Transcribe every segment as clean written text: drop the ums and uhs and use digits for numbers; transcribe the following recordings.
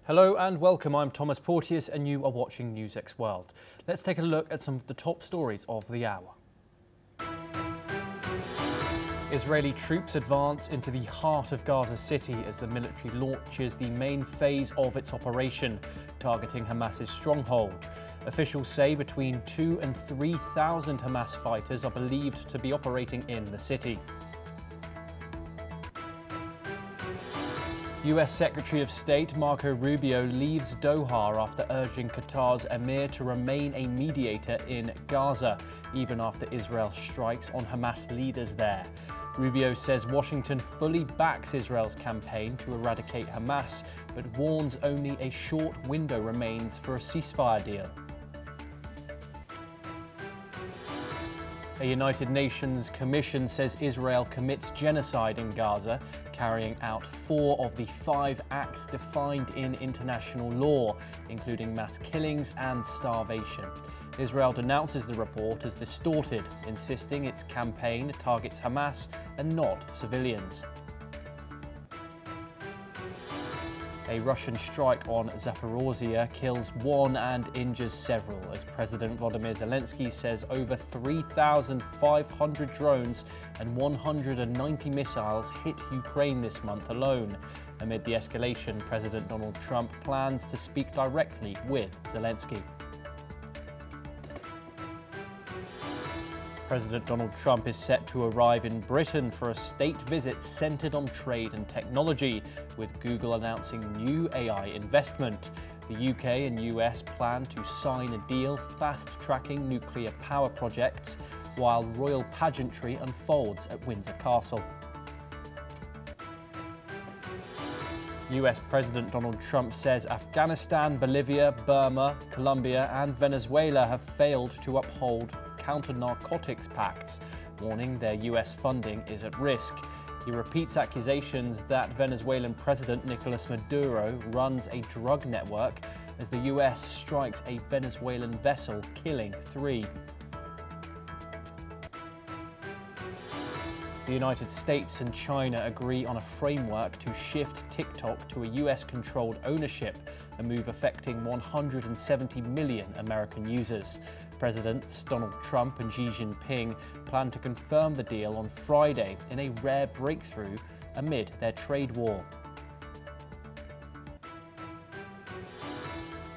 Hello and welcome, I'm Thomas Porteous and you are watching NewsX World. Let's take a look at some of the top stories of the hour. Israeli troops advance into the heart of Gaza City as the military launches the main phase of its operation, targeting Hamas's stronghold. Officials say between 2,000 and 3,000 Hamas fighters are believed to be operating in the city. US Secretary of State Marco Rubio leaves Doha after urging Qatar's emir to remain a mediator in Gaza, even after Israel strikes on Hamas leaders there. Rubio says Washington fully backs Israel's campaign to eradicate Hamas, but warns only a short window remains for a ceasefire deal. A United Nations commission says Israel commits genocide in Gaza, carrying out 4 of the 5 acts defined in international law, including mass killings and starvation. Israel denounces the report as distorted, insisting its campaign targets Hamas and not civilians. A Russian strike on Zaporozhye kills 1 and injures several as President Volodymyr Zelensky says over 3,500 drones and 190 missiles hit Ukraine this month alone. Amid the escalation, President Donald Trump plans to speak directly with Zelensky. President Donald Trump is set to arrive in Britain for a state visit centred on trade and technology, with Google announcing new AI investment. The UK and US plan to sign a deal fast-tracking nuclear power projects, while royal pageantry unfolds at Windsor Castle. US President Donald Trump says Afghanistan, Bolivia, Burma, Colombia and Venezuela have failed to uphold counter-narcotics pacts, warning their US funding is at risk. He repeats accusations that Venezuelan President Nicolas Maduro runs a drug network as the US strikes a Venezuelan vessel, killing 3. The United States and China agree on a framework to shift TikTok to a US-controlled ownership, a move affecting 170 million American users. Presidents Donald Trump and Xi Jinping plan to confirm the deal on Friday in a rare breakthrough amid their trade war.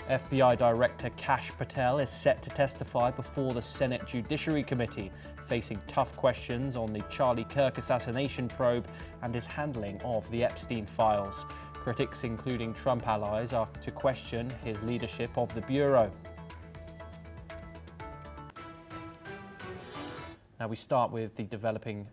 FBI Director Kash Patel is set to testify before the Senate Judiciary Committee, facing tough questions on the Charlie Kirk assassination probe and his handling of the Epstein files. Critics, including Trump allies, are to question his leadership of the Bureau. Now we start with the developing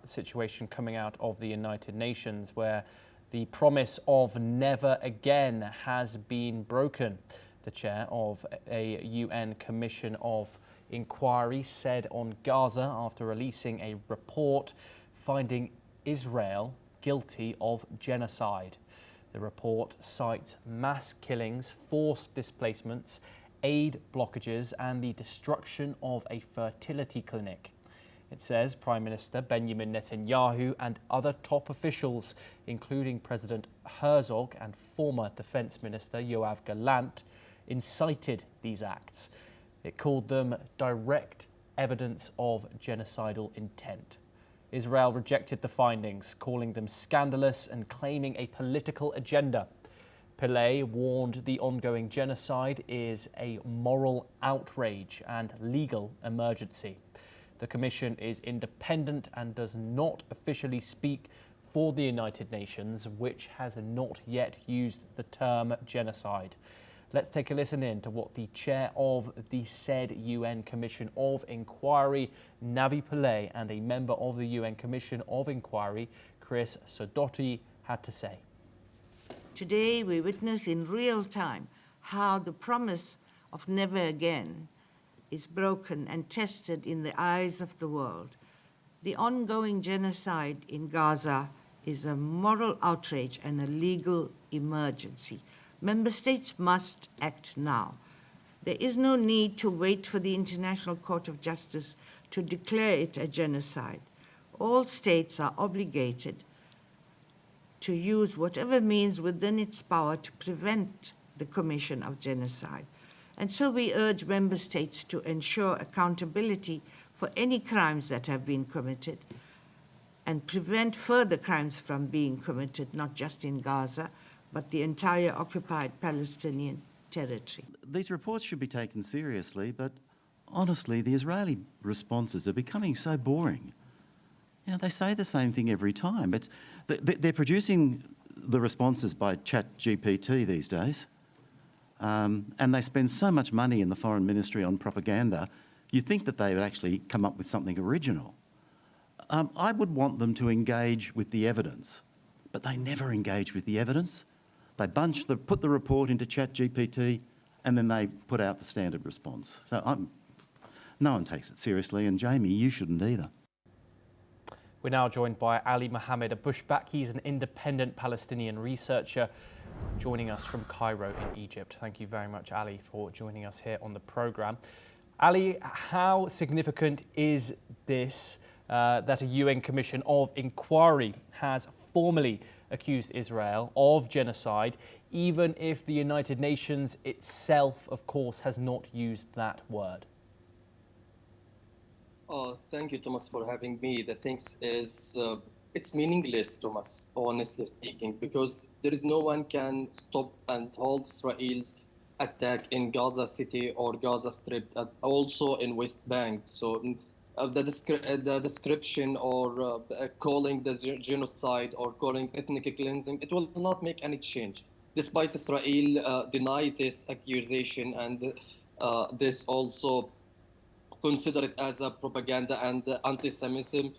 situation coming out of the United Nations, where the promise of never again has been broken. The chair of a UN Commission of Inquiry said on Gaza after releasing a report finding Israel guilty of genocide. The report cites mass killings, forced displacements, aid blockages and the destruction of a fertility clinic. It says Prime Minister Benjamin Netanyahu and other top officials, including President Herzog and former Defence Minister Yoav Gallant, incited these acts. It called them direct evidence of genocidal intent. Israel rejected the findings, calling them scandalous and claiming a political agenda. Pillay warned the ongoing genocide is a moral outrage and legal emergency. The Commission is independent and does not officially speak for the United Nations, which has not yet used the term genocide. Let's take a listen in to what the chair of the said UN Commission of Inquiry, Navi Pillay, and a member of the UN Commission of Inquiry, Chris Sidoti, had to say. Today we witness in real time how the promise of never again is broken and tested in the eyes of the world. The ongoing genocide in Gaza is a moral outrage and a legal emergency. Member states must act now. There is no need to wait for the International Court of Justice to declare it a genocide. All states are obligated to use whatever means within its power to prevent the commission of genocide. And so we urge member states to ensure accountability for any crimes that have been committed and prevent further crimes from being committed, not just in Gaza, but the entire occupied Palestinian territory. These reports should be taken seriously, but honestly, the Israeli responses are becoming so boring. You know, they say the same thing every time. They're producing the responses by ChatGPT these days, and they spend so much money in the Foreign Ministry on propaganda, you'd think that they would actually come up with something original. I would want them to engage with the evidence, but they never engage with the evidence. They put the report into ChatGPT, and then they put out the standard response. So no one takes it seriously, and Jamie, you shouldn't either. We're now joined by Ali Mohammed, a Bushback. He's an independent Palestinian researcher joining us from Cairo in Egypt. Thank you very much, Ali, for joining us here on the programme. Ali, how significant is this that a UN Commission of Inquiry has formally accused Israel of genocide, even if the United Nations itself, of course, has not used that word? Thank you, Thomas, for having me. The thing is, it's meaningless, Thomas, honestly speaking, because there is no one can stop and hold Israel's attack in Gaza City or Gaza Strip, also in West Bank. So the description or calling the genocide or calling ethnic cleansing, it will not make any change. Despite Israel deny this accusation and this also consider it as a propaganda and anti-Semitism,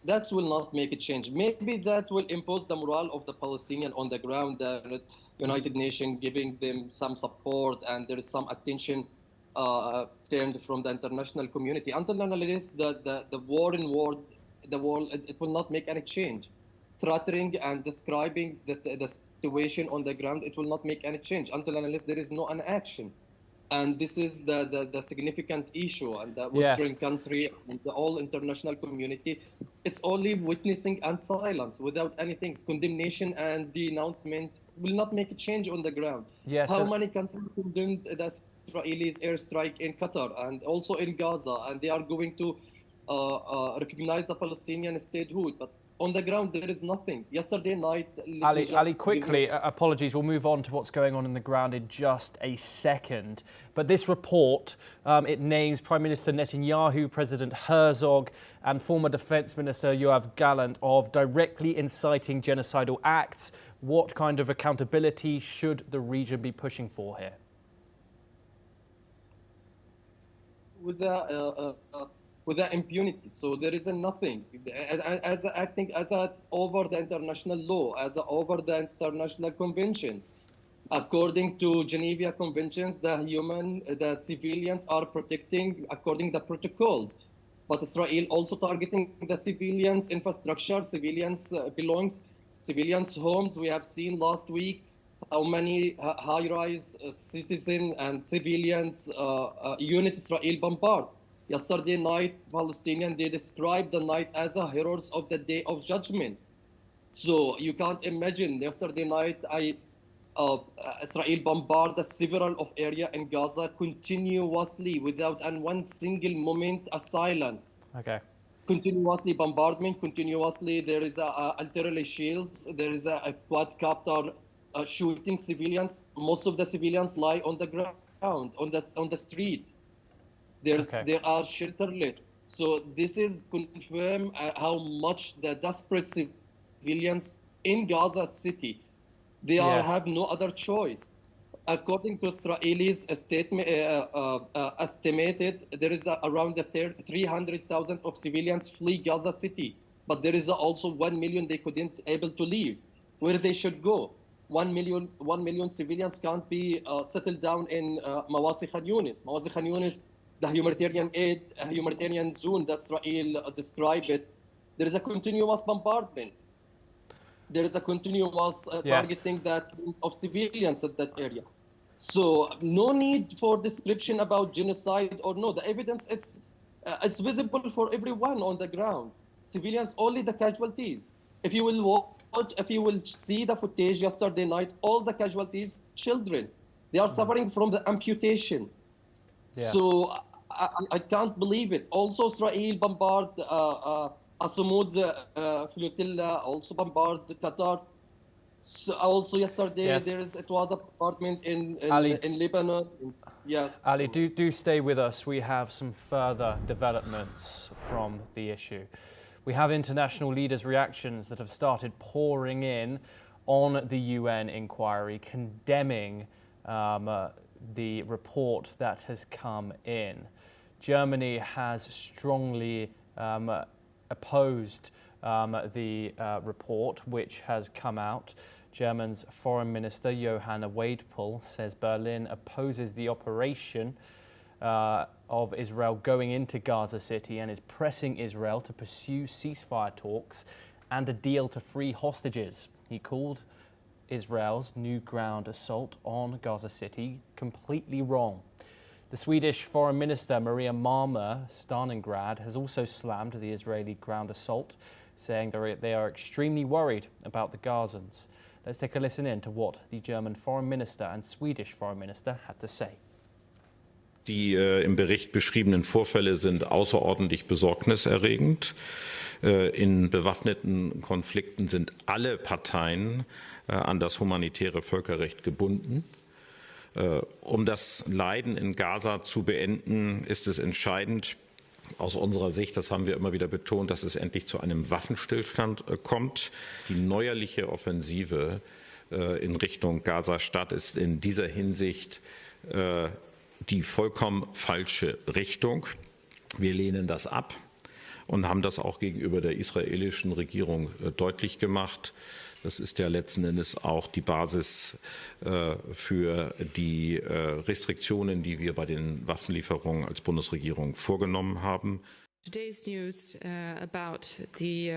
that will not make a change. Maybe that will impose the morale of the Palestinian on the ground, the United Nations giving them some support, and there is some attention turned from the international community. Until and unless the war in war, the world, it will not make any change. Threatening and describing the situation on the ground, it will not make any change until and unless there is no an action. And this is the significant issue, and the Western country and the whole international community, it's only witnessing and silence without anything. Condemnation and denouncement will not make a change on the ground. Yes, How many countries condemned the Israelis' airstrike in Qatar and also in Gaza, and they are going to recognize the Palestinian statehood, but on the ground there is nothing. Yesterday night, Ali, quickly, apologies, we'll move on to what's going on in the ground in just a second. But this report, it names Prime Minister Netanyahu, President Herzog and former Defence Minister Yoav Gallant of directly inciting genocidal acts. What kind of accountability should the region be pushing for here? With the impunity, so there is nothing. As acting as it's over the international law, as over the international conventions. According to Geneva Conventions, the civilians are protecting according to the protocols. But Israel also targeting the civilians' infrastructure, civilians' belongings, civilians' homes. We have seen last week how many high-rise citizen and civilians unit Israel bombard. Yesterday night, Palestinians, they described the night as a heroes of the day of judgment. So you can't imagine. Yesterday night, Israel bombarded several of area in Gaza continuously without one single moment of silence. Okay. Continuously bombardment, continuously there is artillery shields, there is a quadcopter shooting civilians. Most of the civilians lie on the ground, on the street. There are shelterless. So this is confirm how much the desperate civilians in Gaza City, they have no other choice. According to Israelis statement, estimated, there is around 300,000 of civilians flee Gaza City, but there is also 1 million they couldn't able to leave. Where they should go? 1 million civilians can't be settled down in Mawasi Khan Yunis. Mawasi Khan Yunis, the humanitarian aid, humanitarian zone that Israel described it, there is a continuous bombardment. There is a continuous targeting of civilians at that area. So no need for description about genocide or no. The evidence, it's visible for everyone on the ground. Civilians, only the casualties. If you will if you will see the footage yesterday night, all the casualties, children. They are suffering from the amputation. Yeah. So I can't believe it. Also, Israel bombarded Asumud flotilla, also bombarded Qatar. So also yesterday, Yes. it was a bombardment in Ali. Lebanon. Yes. Ali, Thomas. do stay with us. We have some further developments from the issue. We have international leaders' reactions that have started pouring in on the UN inquiry, condemning the report that has come in. Germany has strongly opposed the report which has come out. Germany's Foreign Minister Johanna Wadephul says Berlin opposes the operation of Israel going into Gaza City and is pressing Israel to pursue ceasefire talks and a deal to free hostages. He called Israel's new ground assault on Gaza City completely wrong. The Swedish Foreign Minister Maria Malmer Stalingrad has also slammed the Israeli ground assault, saying they are extremely worried about the Gazans. Let's take a listen in to what the German Foreign Minister and Swedish Foreign Minister had to say. Die im Bericht beschriebenen Vorfälle sind außerordentlich besorgniserregend. In bewaffneten Konflikten sind alle Parteien an das humanitäre Völkerrecht gebunden. Um das Leiden in Gaza zu beenden, ist es entscheidend, aus unserer Sicht, das haben wir immer wieder betont, dass es endlich zu einem Waffenstillstand kommt. Die neuerliche Offensive in Richtung Gaza-Stadt ist in dieser Hinsicht die vollkommen falsche Richtung. Wir lehnen das ab und haben das auch gegenüber der israelischen Regierung deutlich gemacht. Das ist ja letzten Endes auch die Basis für die Restriktionen, die wir bei den Waffenlieferungen als Bundesregierung vorgenommen haben. Today's news about the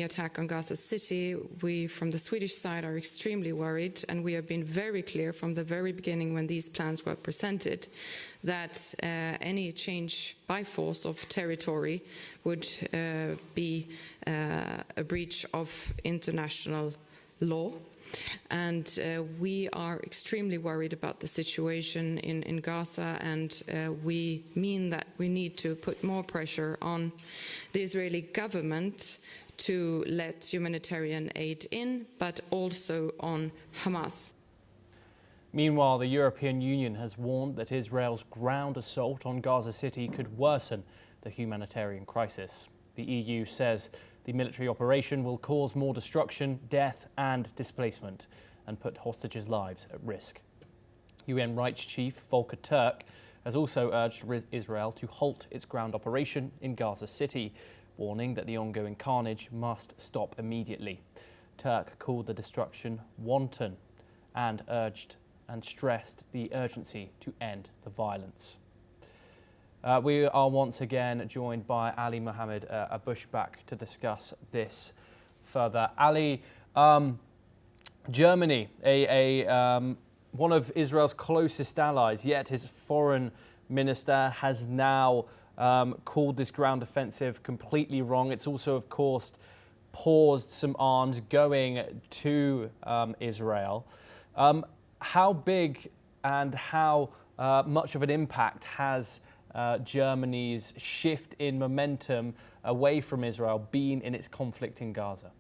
attack on Gaza City, we from the Swedish side are extremely worried, and we have been very clear from the very beginning when these plans were presented that any change by force of territory would be a breach of international law. And we are extremely worried about the situation in Gaza, and we mean that we need to put more pressure on the Israeli government to let humanitarian aid in, but also on Hamas. Meanwhile, the European Union has warned that Israel's ground assault on Gaza City could worsen the humanitarian crisis. The EU says the military operation will cause more destruction, death and displacement and put hostages' lives at risk. UN Rights Chief Volker Turk has also urged Israel to halt its ground operation in Gaza City, warning that the ongoing carnage must stop immediately. Turk called the destruction wanton and stressed the urgency to end the violence. We are once again joined by Ali Mohammed Abushbak to discuss this further. Ali, Germany, one of Israel's closest allies, yet his foreign minister has now called this ground offensive completely wrong. It's also, of course, paused some arms going to Israel. How big and how much of an impact has Germany's shift in momentum away from Israel been in its conflict in Gaza?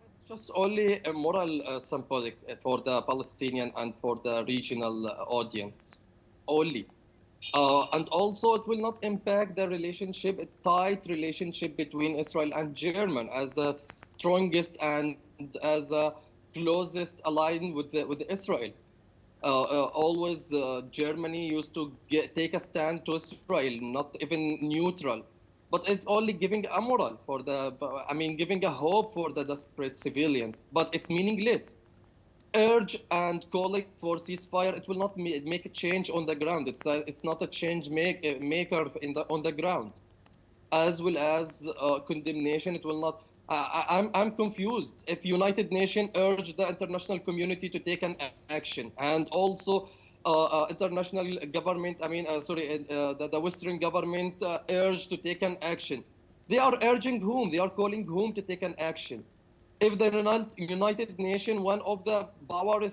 It's just only a moral symbolic for the Palestinian and for the regional audience, only. And also it will not impact the relationship, a tight relationship between Israel and Germany as the strongest and as a closest alliance with Israel. Always Germany used to take a stand to Israel, not even neutral, but it's only giving a moral for giving a hope for the desperate civilians, but it's meaningless. Urge and calling for ceasefire, it will not make a change on the ground. It's not a change maker on the ground, as well as condemnation. It will not. I'm confused. If United Nations urge the international community to take an action, and also international government, the Western government urge to take an action, They are urging whom? They are calling whom to take an action. If the United Nations, one of the powerful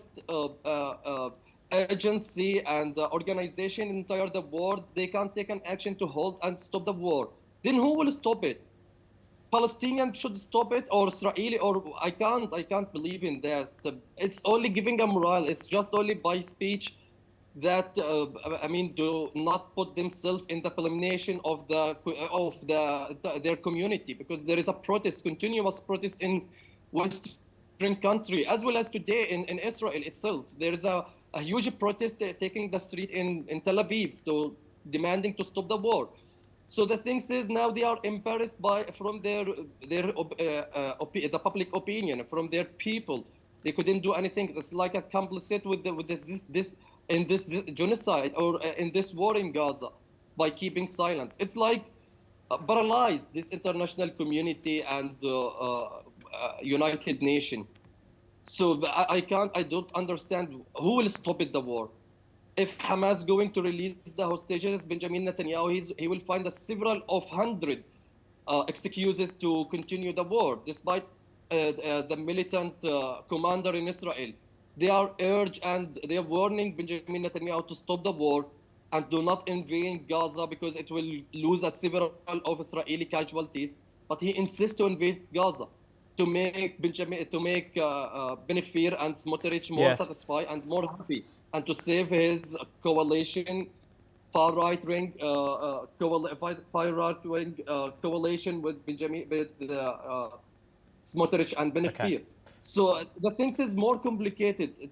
agency and organization in entire the world, they can't take an action to hold and stop the war, then who will stop it? Palestinians should stop it, or Israeli, or I can't believe in that. It's only giving a morale. It's just only by speech that do not put themselves in the elimination of their community, because there is a protest, continuous protest in Western country, as well as today in Israel itself. There is a huge protest taking the street in Tel Aviv to demanding to stop the war. So the thing is, now they are embarrassed from the public opinion, from their people. They couldn't do anything. It's like a complicit with this genocide, or in this war in Gaza, by keeping silence. It's like paralyzed this international community and United Nations. So I don't understand who will stop it, the war. If Hamas going to release the hostages, Benjamin Netanyahu, he will find several of hundred excuses to continue the war, despite the militant commander in Israel. They are urged and they are warning Benjamin Netanyahu to stop the war and do not invade Gaza, because it will lose several of Israeli casualties. But he insists to invade Gaza to make Ben Gvir and Smotrich more satisfied and more happy, and to save his coalition, far right wing coalition with Smotrich and Ben Gvir. Okay. So the things is more complicated.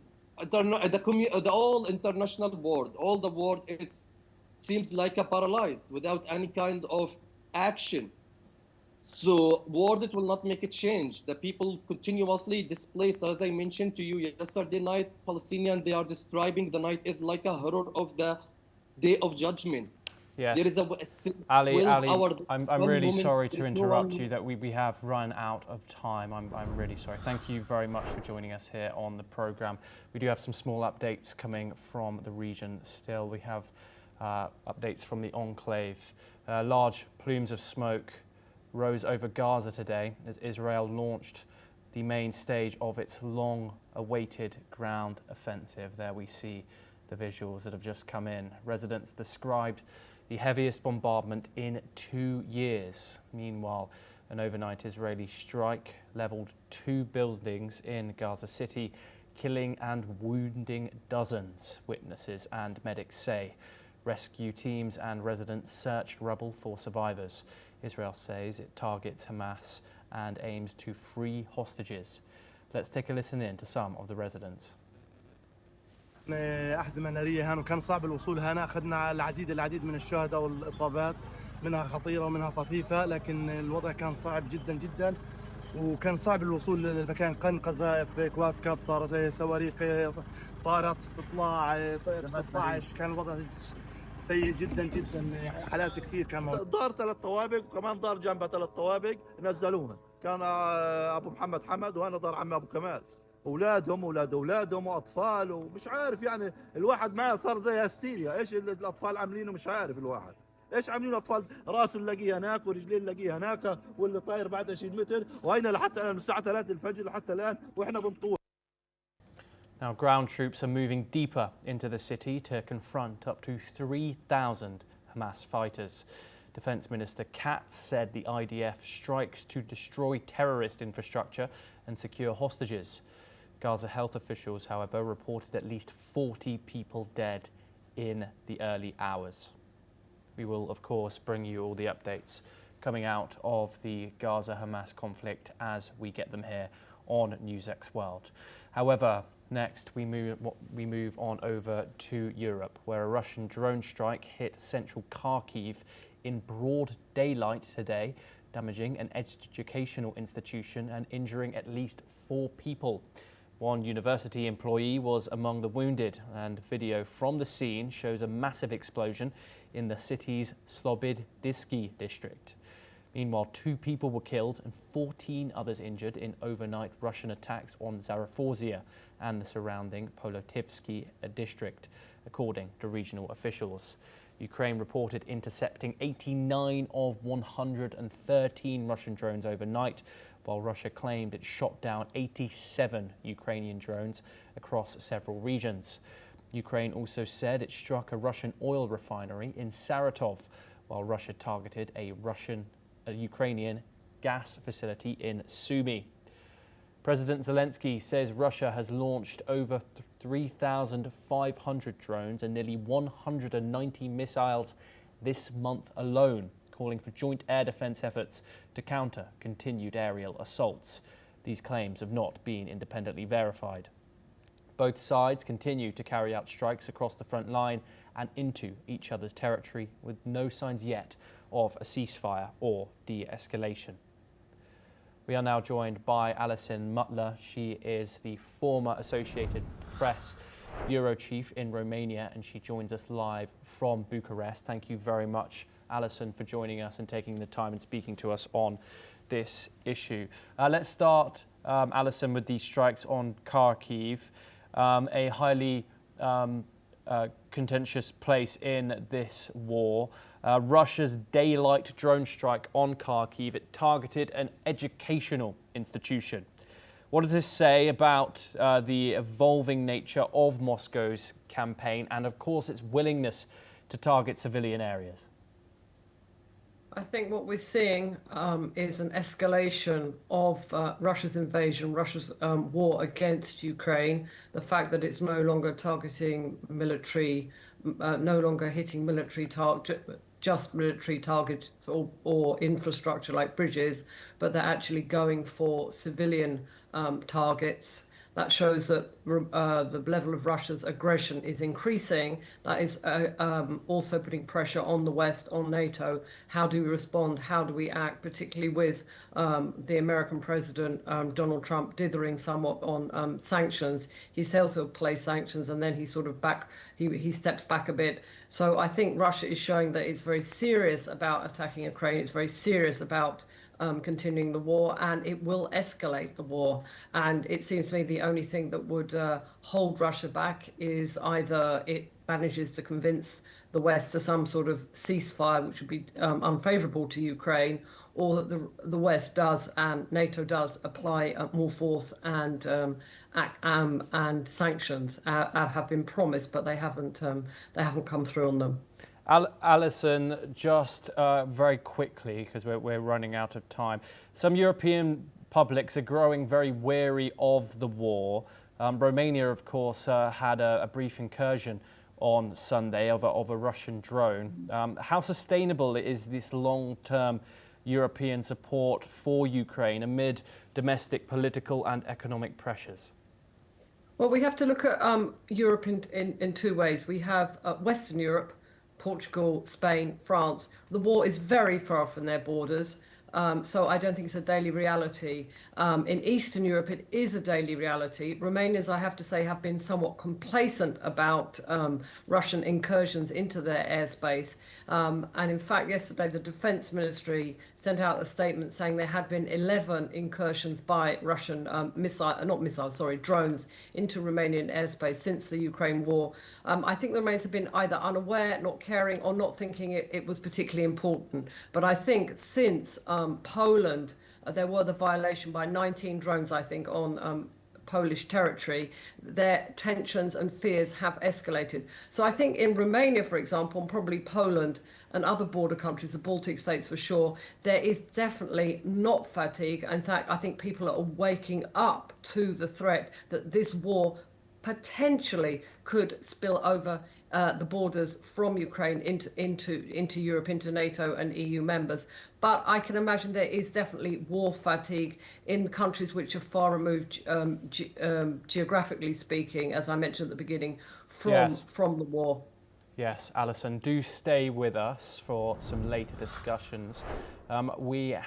The whole international world, all the world, it seems like a paralyzed without any kind of action. So world, it will not make a change. The people continuously displaced. As I mentioned to you yesterday night, Palestinians, they are describing the night is like a horror of the Day of Judgment. Yes. There is Ali, I'm really sorry to interrupt you, that we have run out of time. I'm really sorry. Thank you very much for joining us here on the programme. We do have some small updates coming from the region still. We have updates from the enclave. Large plumes of smoke rose over Gaza today as Israel launched the main stage of its long-awaited ground offensive. There we see the visuals that have just come in. Residents described the heaviest bombardment in 2 years. Meanwhile, an overnight Israeli strike leveled 2 buildings in Gaza City, killing and wounding dozens, witnesses and medics say. Rescue teams and residents searched rubble for survivors. Israel says it targets Hamas and aims to free hostages. Let's take a listen in to some of the residents. أحزمة نارية هان، وكان صعب الوصول هنا. أخذنا العديد من الشهداء والإصابات، منها خطيرة ومنها طفيفة، لكن الوضع كان صعب جدا جدا، وكان صعب الوصول للمكان. كان قذائف، كوادكاب، صواريخ، طائرات استطلاع، طائرة 16. كان الوضع سيء جدا جدا، حالات كثير. كان دار 3 طوابق، وكمان دار جنبها 3 طوابق نزلوها. كان ابو محمد حمد، وانا دار عمي ابو كمال، اولادهم اولادهم واطفال، ومش عارف يعني الواحد معه صار زي هستيريا. ايش الاطفال عاملينه مش عارف الواحد ايش عاملين. اطفال راسه نلاقيه هناك ورجلين نلاقيه هناك، واللي طاير بعد 20 متر، وهينا لحتى الان من الساعه 3 الفجر لحتى الان واحنا بنطور. Now, ground troops are moving deeper into the city to confront up to 3,000 Hamas fighters. Defence Minister Katz said the IDF strikes to destroy terrorist infrastructure and secure hostages. Gaza health officials, however, reported at least 40 people dead in the early hours. We will, of course, bring you all the updates coming out of the Gaza-Hamas conflict as we get them here on NewsX World. However, next, we move on over to Europe, where a Russian drone strike hit central Kharkiv in broad daylight today, damaging an educational institution and injuring at least 4 people. One university employee was among the wounded, and video from the scene shows a massive explosion in the city's Slobodisky district. Meanwhile, 2 people were killed and 14 others injured in overnight Russian attacks on Zaporizhzhia and the surrounding Polotivsky district, according to regional officials. Ukraine reported intercepting 89 of 113 Russian drones overnight, while Russia claimed it shot down 87 Ukrainian drones across several regions. Ukraine also said it struck a Russian oil refinery in Saratov, while Russia targeted a Ukrainian gas facility in Sumy. President Zelensky says Russia has launched over 3,500 drones and nearly 190 missiles this month alone, calling for joint air defense efforts to counter continued aerial assaults. These claims have not been independently verified. Both sides continue to carry out strikes across the front line and into each other's territory, with no signs yet of a ceasefire or de-escalation. We are now joined by Alison Mutler. She is the former Associated Press Bureau Chief in Romania, and she joins us live from Bucharest. Thank you very much, Alison, for joining us and taking the time and speaking to us on this issue. Let's start, Alison, with these strikes on Kharkiv, a highly contentious place in this war. Russia's daylight drone strike on Kharkiv, it targeted an educational institution. What does this say about the evolving nature of Moscow's campaign and, of course, its willingness to target civilian areas? I think what we're seeing is an escalation of Russia's invasion, Russia's war against Ukraine. The fact that it's no longer targeting military, no longer hitting military just military targets or infrastructure like bridges, but they're actually going for civilian targets. That shows that the level of Russia's aggression is increasing. That is also putting pressure on the West, on NATO. How do we respond? How do we act, particularly with the American president, Donald Trump, dithering somewhat on sanctions? He says he'll place sanctions, and then he sort of he steps back a bit. So I think Russia is showing that it's very serious about attacking Ukraine. It's very serious about continuing the war, and it will escalate the war. And it seems to me the only thing that would hold Russia back is either it manages to convince the West to some sort of ceasefire, which would be unfavorable to Ukraine, or that the West does and NATO does apply more force and sanctions have been promised, but they haven't come through on them. Alison, just very quickly, because we're running out of time. Some European publics are growing very wary of the war. Romania, of course, had a brief incursion on Sunday of a Russian drone. How sustainable is this long-term European support for Ukraine amid domestic political and economic pressures? Well, we have to look at Europe in two ways. We have Western Europe, Portugal, Spain, France. The war is very far from their borders, so I don't think it's a daily reality. In Eastern Europe, it is a daily reality. Romanians, I have to say, have been somewhat complacent about Russian incursions into their airspace. And in fact, yesterday, the Defense Ministry sent out a statement saying there had been 11 incursions by Russian drones into Romanian airspace since the Ukraine war. I think the Romanians have been either unaware, not caring, or not thinking it was particularly important. But I think since Poland, there were the violation by 19 drones, I think, on Polish territory, their tensions and fears have escalated. So I think in Romania, for example, and probably Poland and other border countries, the Baltic states for sure, there is definitely not fatigue. In fact, I think people are waking up to the threat that this war potentially could spill over the borders from Ukraine into Europe, into NATO and EU members. But I can imagine there is definitely war fatigue in countries which are far removed, geographically speaking, as I mentioned at the beginning, from the war. Yes, Alison, do stay with us for some later discussions. We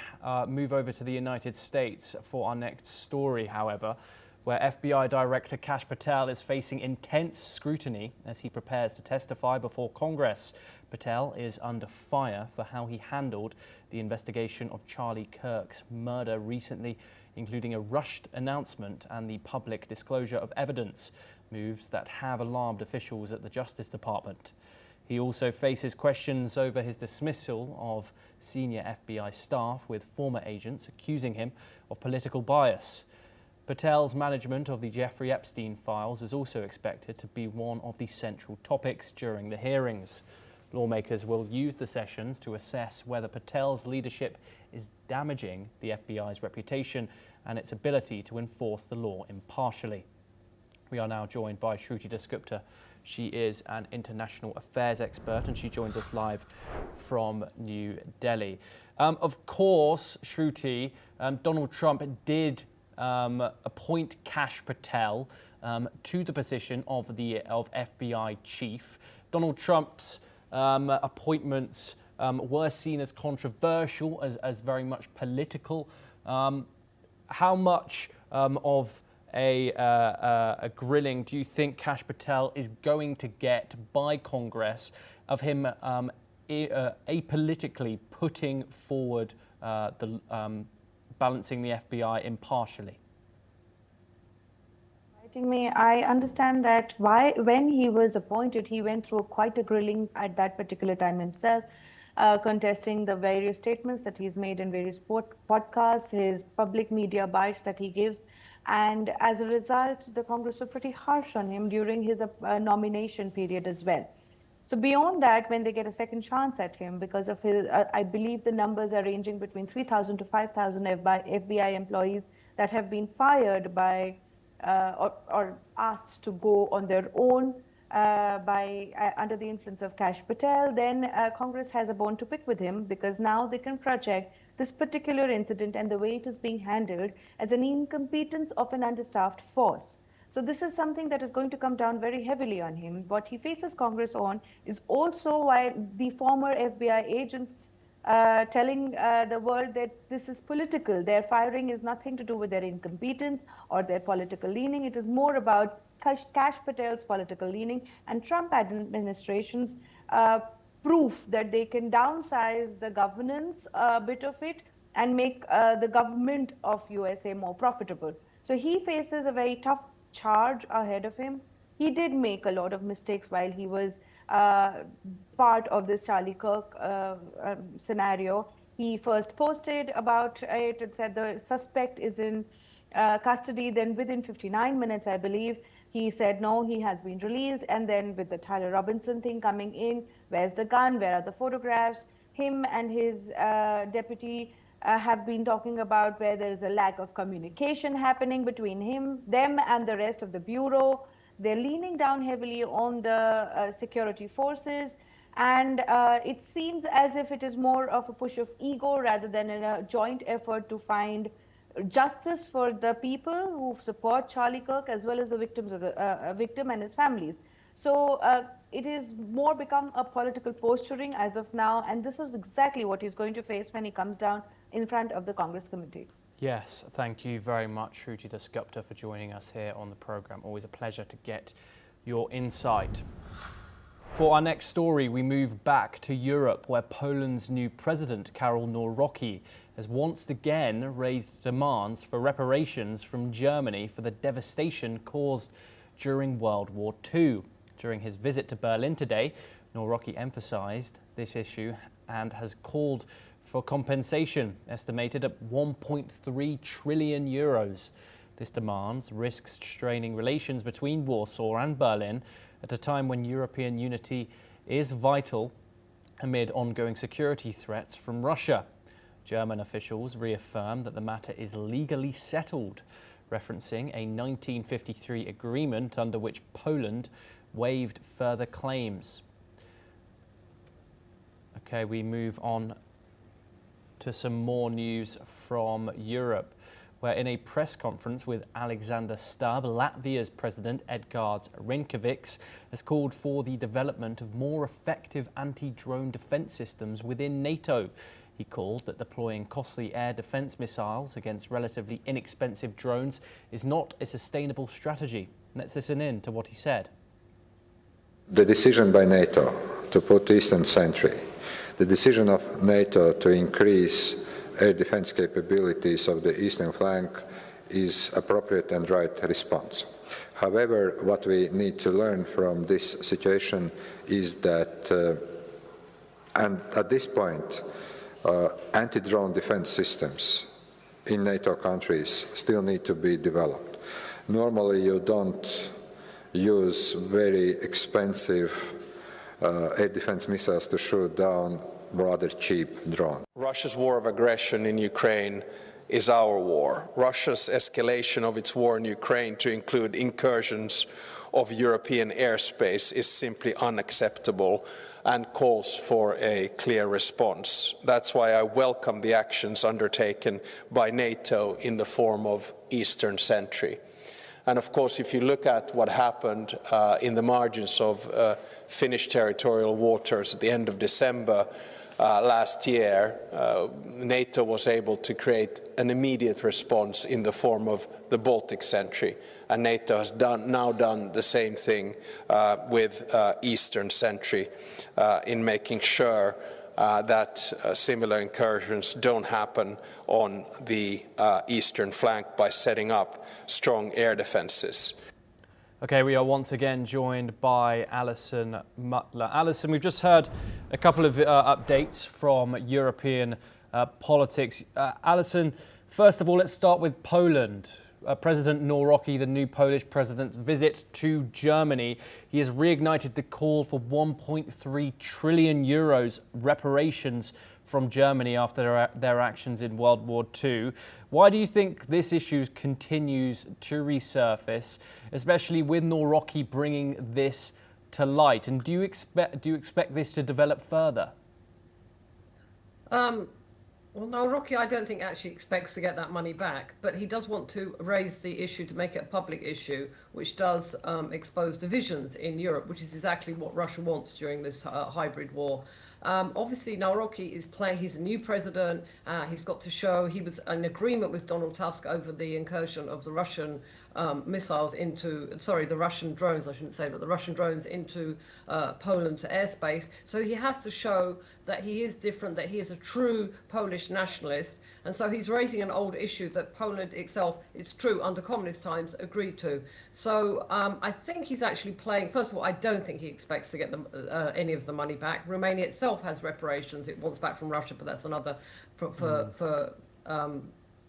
move over to the United States for our next story, however, where FBI Director Kash Patel is facing intense scrutiny as he prepares to testify before Congress. Patel is under fire for how he handled the investigation of Charlie Kirk's murder recently, including a rushed announcement and the public disclosure of evidence, moves that have alarmed officials at the Justice Department. He also faces questions over his dismissal of senior FBI staff, with former agents accusing him of political bias. Patel's management of the Jeffrey Epstein files is also expected to be one of the central topics during the hearings. Lawmakers will use the sessions to assess whether Patel's leadership is damaging the FBI's reputation and its ability to enforce the law impartially. We are now joined by Shruti Dasgupta. She is an international affairs expert and she joins us live from New Delhi. Of course, Shruti, Donald Trump did appoint Kash Patel to the position of FBI chief. Donald Trump's appointments were seen as controversial, as very much political. How much of a grilling do you think Kash Patel is going to get by Congress of him apolitically putting forward balancing the FBI impartially? I understand that when he was appointed, he went through quite a grilling at that particular time himself, contesting the various statements that he's made in various podcasts, his public media bites that he gives. And as a result, the Congress were pretty harsh on him during his nomination period as well. So beyond that, when they get a second chance at him, because of his, I believe the numbers are ranging between 3,000 to 5,000 FBI employees that have been fired by or asked to go on their own under the influence of Kash Patel, then Congress has a bone to pick with him, because now they can project this particular incident and the way it is being handled as an incompetence of an understaffed force. So this is something that is going to come down very heavily on him. What he faces Congress on is also why the former FBI agents telling the world that this is political. Their firing is nothing to do with their incompetence or their political leaning. It is more about Kash Patel's political leaning and Trump administration's proof that they can downsize the governance bit of it and make the government of USA more profitable. So he faces a very tough charge ahead of him. He did make a lot of mistakes while he was part of this Charlie Kirk scenario. He first posted about it and said the suspect is in custody. Then within 59 minutes, I believe, he said, no, he has been released. And then with the Tyler Robinson thing coming in, where's the gun? Where are the photographs? Him and his deputy have been talking about where there is a lack of communication happening between them and the rest of the bureau. They're leaning down heavily on the security forces. And it seems as if it is more of a push of ego rather than a joint effort to find justice for the people who support Charlie Kirk, as well as the victims of the victim and his families. So it is more become a political posturing as of now, and this is exactly what he's going to face when he comes down in front of the Congress committee. Yes, thank you very much, Shruti Dasgupta, for joining us here on the programme. Always a pleasure to get your insight. For our next story, we move back to Europe, where Poland's new president, Karol Nawrocki, has once again raised demands for reparations from Germany for the devastation caused during World War II. During his visit to Berlin today, Nawrocki emphasised this issue and has called for compensation, estimated at 1.3 trillion euros. This demand risks straining relations between Warsaw and Berlin at a time when European unity is vital amid ongoing security threats from Russia. German officials reaffirmed that the matter is legally settled, referencing a 1953 agreement under which Poland waived further claims. Okay, we move on to some more news from Europe, where in a press conference with Alexander Stubb, Latvia's President Edgars Rinkēvičs has called for the development of more effective anti-drone defence systems within NATO. He called that deploying costly air defence missiles against relatively inexpensive drones is not a sustainable strategy. Let's listen in to what he said. The decision by NATO to put Eastern Sentry, the decision of NATO to increase air defense capabilities of the eastern flank is appropriate and right response. However, what we need to learn from this situation is that, and at this point, anti-drone defense systems in NATO countries still need to be developed. Normally, you don't use very expensive air defense missiles to shoot down rather cheap drones. Russia's war of aggression in Ukraine is our war. Russia's escalation of its war in Ukraine to include incursions of European airspace is simply unacceptable and calls for a clear response. That's why I welcome the actions undertaken by NATO in the form of Eastern Sentry. And of course, if you look at what happened in the margins of Finnish territorial waters at the end of December last year, NATO was able to create an immediate response in the form of the Baltic Sentry. And NATO has now done the same thing with Eastern Sentry in making sure that similar incursions don't happen on the eastern flank by setting up strong air defenses. Okay, we are once again joined by Alison Mutler. Alison, we've just heard a couple of updates from European politics. Alison, first of all, let's start with Poland. President Nawrocki, the new Polish president's visit to Germany, he has reignited the call for 1.3 trillion euros reparations from Germany after their actions in World War II. Why do you think this issue continues to resurface, especially with Nawrocki bringing this to light? And do you expect this to develop further? Well, Nawrocki, I don't think actually expects to get that money back, but he does want to raise the issue to make it a public issue, which does expose divisions in Europe, which is exactly what Russia wants during this hybrid war. Obviously, Nawrocki is playing, he's a new president, he's got to show he was in agreement with Donald Tusk over the incursion of the Russian missiles into, the Russian drones, I shouldn't say, but the Russian drones into Poland's airspace. So he has to show that he is different, that he is a true Polish nationalist. And so he's raising an old issue that Poland itself, it's true, under communist times, agreed to. So I think he's actually playing, first of all, I don't think he expects to get any of the money back. Romania itself has reparations it wants back from Russia, but that's another for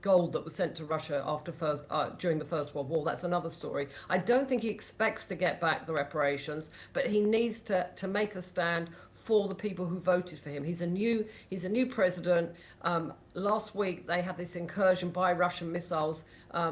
gold that was sent to Russia during the First World War. That's another story. I don't think he expects to get back the reparations, but he needs to make a stand for the people who voted for him. He's a new president. Last week they had this incursion by Russian missiles,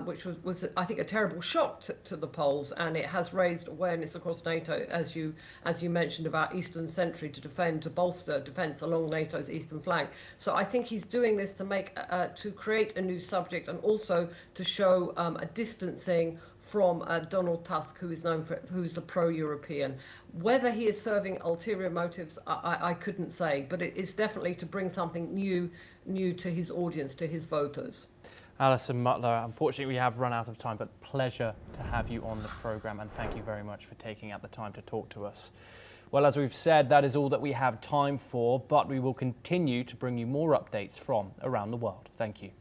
which was I think a terrible shock to the Poles, and it has raised awareness across NATO, as you mentioned, about Eastern Sentry to bolster defence along NATO's eastern flank. So I think he's doing this to create a new subject and also to show a distancing from Donald Tusk, who's a pro-European. Whether he is serving ulterior motives, I couldn't say, but it is definitely to bring something new to his audience, to his voters. Alison Mutler, unfortunately we have run out of time, but pleasure to have you on the programme, and thank you very much for taking out the time to talk to us. Well, as we've said, that is all that we have time for, but we will continue to bring you more updates from around the world. Thank you.